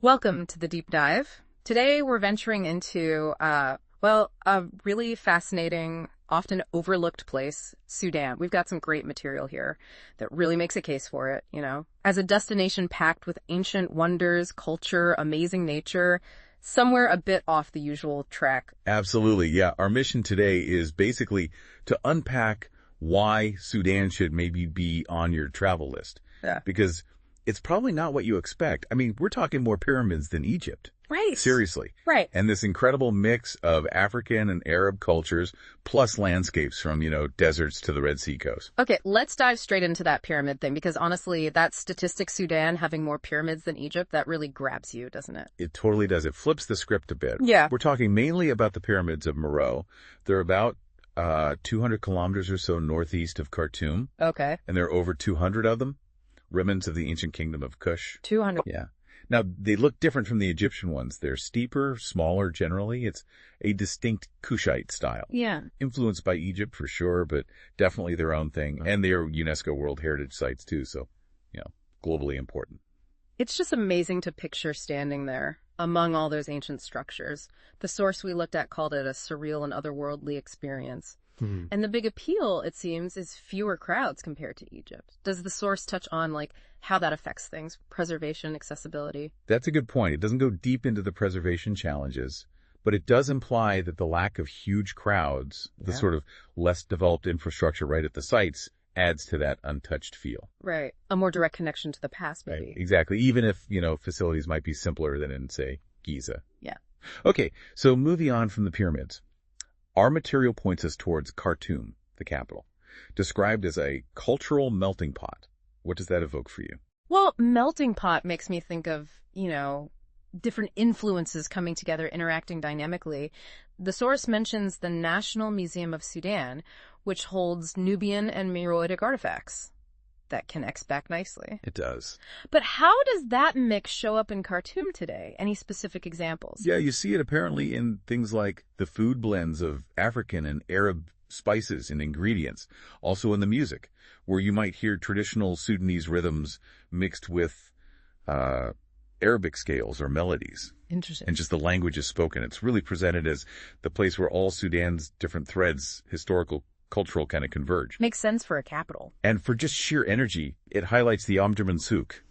Welcome to the deep dive. Today we're venturing into, a really fascinating, often overlooked place, Sudan. We've got some great material here that really makes a case for it, As a destination packed with ancient wonders, culture, amazing nature, somewhere a bit off the usual track. Absolutely, yeah. Our mission today is basically to unpack why Sudan should maybe be on your travel list. Yeah. Because it's probably not what you expect. I mean, we're talking more pyramids than Egypt. Right. Seriously. Right. And this incredible mix of African and Arab cultures, plus landscapes from, deserts to the Red Sea coast. Okay, let's dive straight into that pyramid thing, because honestly, that statistic Sudan having more pyramids than Egypt, that really grabs you, doesn't it? It totally does. It flips the script a bit. Yeah. We're talking mainly about the pyramids of Meroë. They're about 200 kilometers or so northeast of Khartoum. Okay. And there are over 200 of them. Remnants of the ancient kingdom of Kush. 200. Yeah. Now, they look different from the Egyptian ones. They're steeper, smaller generally. It's a distinct Kushite style. Yeah. Influenced by Egypt for sure, but definitely their own thing. And they're UNESCO World Heritage Sites too, so, globally important. It's just amazing to picture standing there among all those ancient structures. The source we looked at called it a surreal and otherworldly experience. And the big appeal, it seems, is fewer crowds compared to Egypt. Does the source touch on, how that affects things? Preservation, accessibility? That's a good point. It doesn't go deep into the preservation challenges, but it does imply that the lack of huge crowds, the sort of less developed infrastructure right at the sites, adds to that untouched feel. Right. A more direct connection to the past, maybe. Right. Exactly. Even if, facilities might be simpler than in, say, Giza. Yeah. Okay, so moving on from the pyramids. Our material points us towards Khartoum, the capital, described as a cultural melting pot. What does that evoke for you? Well, melting pot makes me think of, different influences coming together, interacting dynamically. The source mentions the National Museum of Sudan, which holds Nubian and Meroitic artifacts. That connects back nicely. It does. But how does that mix show up in Khartoum today? Any specific examples? Yeah, you see it apparently in things like the food blends of African and Arab spices and ingredients. Also in the music, where you might hear traditional Sudanese rhythms mixed with Arabic scales or melodies. Interesting. And just the language is spoken. It's really presented as the place where all Sudan's different threads, historical, cultural, kind of converge. Makes sense for a capital. And for just sheer energy, it highlights the Omdurman Souk,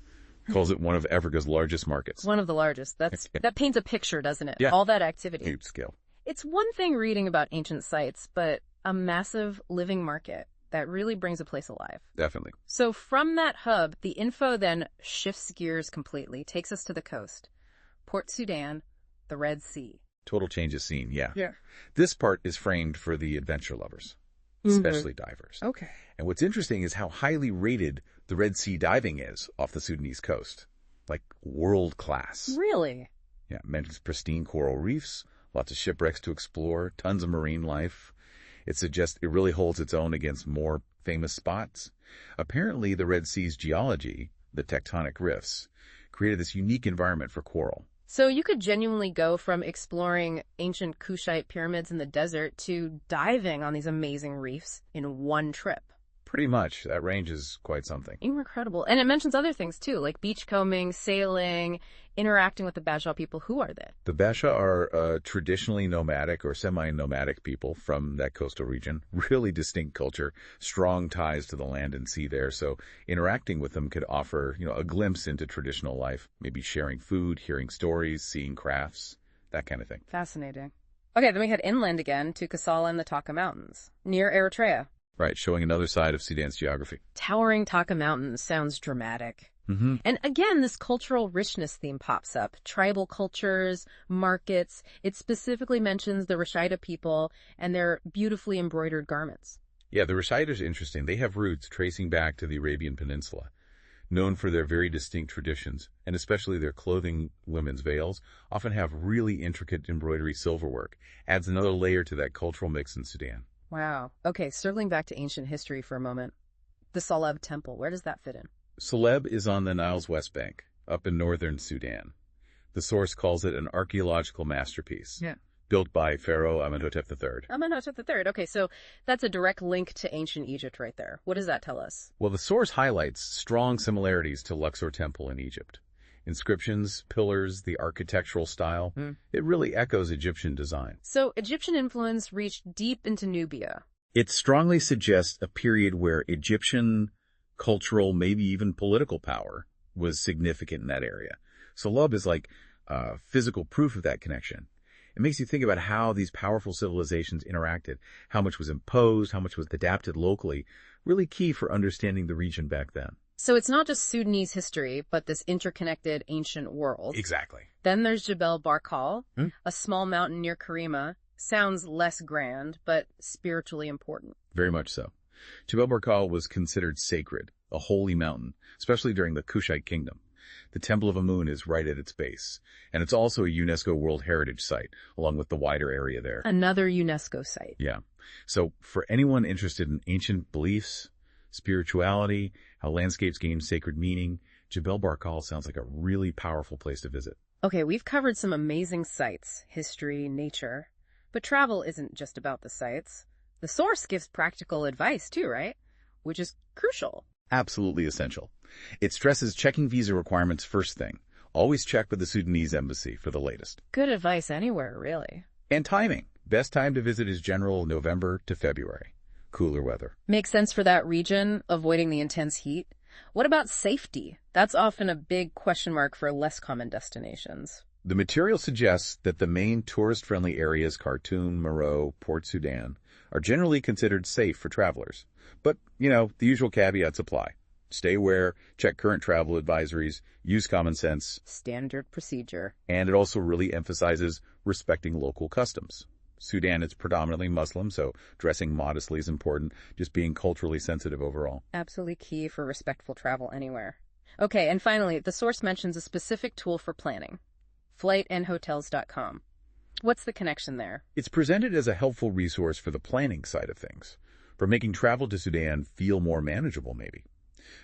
calls it one of Africa's largest markets. One of the largest. That paints a picture, doesn't it? Yeah. All that activity. Huge scale. It's one thing reading about ancient sites, but a massive living market that really brings a place alive. Definitely. So from that hub, the info then shifts gears completely, takes us to the coast. Port Sudan, the Red Sea. Total change of scene, yeah. Yeah. This part is framed for the adventure lovers, especially divers. Okay. And what's interesting is how highly rated the Red Sea diving is off the Sudanese coast. Like world class. Really? Yeah, mentions pristine coral reefs, lots of shipwrecks to explore, tons of marine life. It suggests it really holds its own against more famous spots. Apparently, the Red Sea's geology, the tectonic rifts, created this unique environment for coral. So you could genuinely go from exploring ancient Kushite pyramids in the desert to diving on these amazing reefs in one trip. Pretty much. That range is quite something. Incredible. And it mentions other things too, like beachcombing, sailing, interacting with the Bashaw people. Who are they? The Bashaw are traditionally nomadic or semi-nomadic people from that coastal region. Really distinct culture, strong ties to the land and sea there. So interacting with them could offer, a glimpse into traditional life, maybe sharing food, hearing stories, seeing crafts, that kind of thing. Fascinating. Okay, then we head inland again to Kassala and the Taka Mountains, near Eritrea. Right, showing another side of Sudan's geography. Towering Taka Mountains sounds dramatic. Mm-hmm. And again, this cultural richness theme pops up. Tribal cultures, markets. It specifically mentions the Rashida people and their beautifully embroidered garments. Yeah, the Rashidas are interesting. They have roots tracing back to the Arabian Peninsula, known for their very distinct traditions, and especially their clothing, women's veils, often have really intricate embroidery silverwork. Adds another layer to that cultural mix in Sudan. Wow. Okay, circling back to ancient history for a moment. The Saleb Temple, where does that fit in? Saleb is on the Nile's west bank, up in northern Sudan. The source calls it an archaeological masterpiece. Yeah. Built by Pharaoh Amenhotep III. Amenhotep III. Okay, so that's a direct link to ancient Egypt right there. What does that tell us? Well, the source highlights strong similarities to Luxor Temple in Egypt. Inscriptions, pillars, the architectural style. It really echoes Egyptian design. So Egyptian influence reached deep into Nubia. It strongly suggests a period where Egyptian cultural, maybe even political power was significant in that area. So Lub is like physical proof of that connection. It makes you think about how these powerful civilizations interacted, how much was imposed, how much was adapted locally, really key for understanding the region back then. So it's not just Sudanese history, but this interconnected ancient world. Exactly. Then there's Jebel Barkal, a small mountain near Karima. Sounds less grand, but spiritually important. Very much so. Jebel Barkal was considered sacred, a holy mountain, especially during the Kushite kingdom. The Temple of Amun is right at its base, and it's also a UNESCO World Heritage Site, along with the wider area there. Another UNESCO site. Yeah. So for anyone interested in ancient beliefs, spirituality, how landscapes gain sacred meaning, Jebel Barkal sounds like a really powerful place to visit. Okay, we've covered some amazing sites, history, nature. But travel isn't just about the sites. The source gives practical advice too, right? Which is crucial. Absolutely essential. It stresses checking visa requirements first thing. Always check with the Sudanese embassy for the latest. Good advice anywhere, really. And timing. Best time to visit is general November to February. Cooler weather. Makes sense for that region, avoiding the intense heat. What about safety? That's often a big question mark for less common destinations. The material suggests that the main tourist-friendly areas, Khartoum, Meroë, Port Sudan, are generally considered safe for travelers. But, the usual caveats apply. Stay aware, check current travel advisories, use common sense. Standard procedure. And it also really emphasizes respecting local customs. Sudan is predominantly Muslim, so dressing modestly is important, just being culturally sensitive overall. Absolutely key for respectful travel anywhere. Okay, and finally, the source mentions a specific tool for planning. FlightNHotels.com. What's the connection there? It's presented as a helpful resource for the planning side of things, for making travel to Sudan feel more manageable, maybe.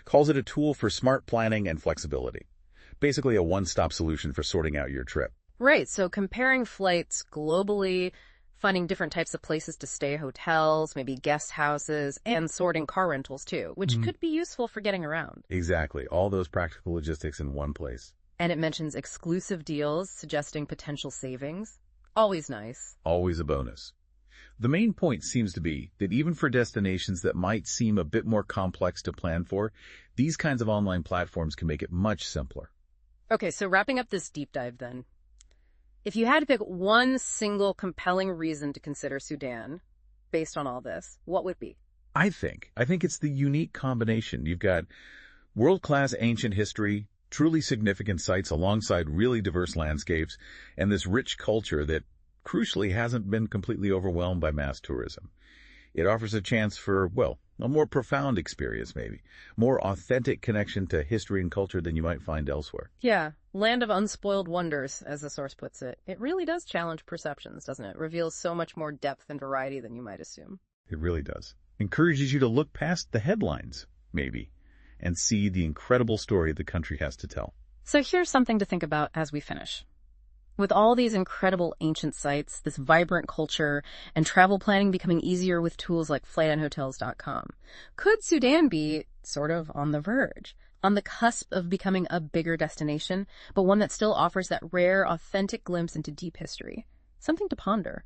Calls it a tool for smart planning and flexibility. Basically a one-stop solution for sorting out your trip. Right, so comparing flights globally, finding different types of places to stay, hotels, maybe guest houses, and sorting car rentals too, which could be useful for getting around. Exactly, all those practical logistics in one place. And it mentions exclusive deals, suggesting potential savings. Always nice. Always a bonus. The main point seems to be that even for destinations that might seem a bit more complex to plan for, these kinds of online platforms can make it much simpler. Okay, so wrapping up this deep dive then. If you had to pick one single compelling reason to consider Sudan, based on all this, what would it be? I think it's the unique combination. You've got world-class ancient history, truly significant sites alongside really diverse landscapes, and this rich culture that, crucially, hasn't been completely overwhelmed by mass tourism. It offers a chance for, a more profound experience maybe, more authentic connection to history and culture than you might find elsewhere. Yeah, land of unspoiled wonders, as the source puts it. It really does challenge perceptions, doesn't it? Reveals so much more depth and variety than you might assume. It really does. Encourages you to look past the headlines, maybe, and see the incredible story the country has to tell. So here's something to think about as we finish. With all these incredible ancient sites, this vibrant culture, and travel planning becoming easier with tools like FlightNHotels.com, could Sudan be sort of on the verge, on the cusp of becoming a bigger destination, but one that still offers that rare, authentic glimpse into deep history? Something to ponder.